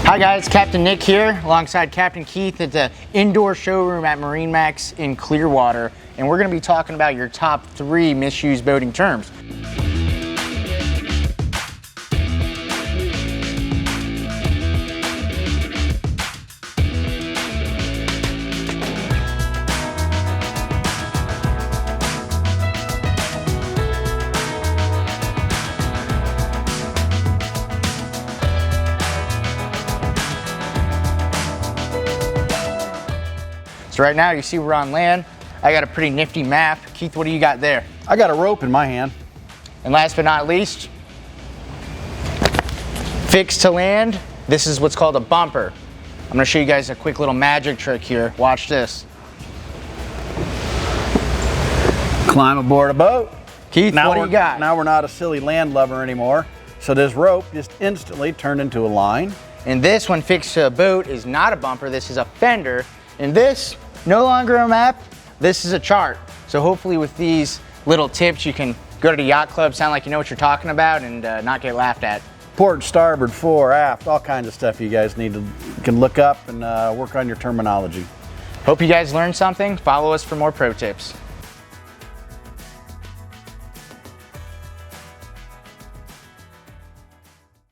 Hi guys, Captain Nick here alongside Captain Keith at the indoor showroom at MarineMax in Clearwater, and we're going to be talking about your top 3 misused boating terms. So right now you see we're on land. I got a pretty nifty map. Keith, what do you got there? I got a rope in my hand. And last but not least, fixed to land, this is what's called a bumper. I'm gonna show you guys a quick little magic trick here. Watch this. Climb aboard a boat. Keith, what do you got? Now we're not a silly landlubber anymore. So this rope just instantly turned into a line. And this one fixed to a boat is not a bumper, this is a fender. And this, no longer a map, this is a chart. So hopefully with these little tips, you can go to the yacht club, sound like you know what you're talking about, and not get laughed at. Port, starboard, fore, aft, all kinds of stuff you guys can look up and work on your terminology. Hope you guys learned something. Follow us for more pro tips.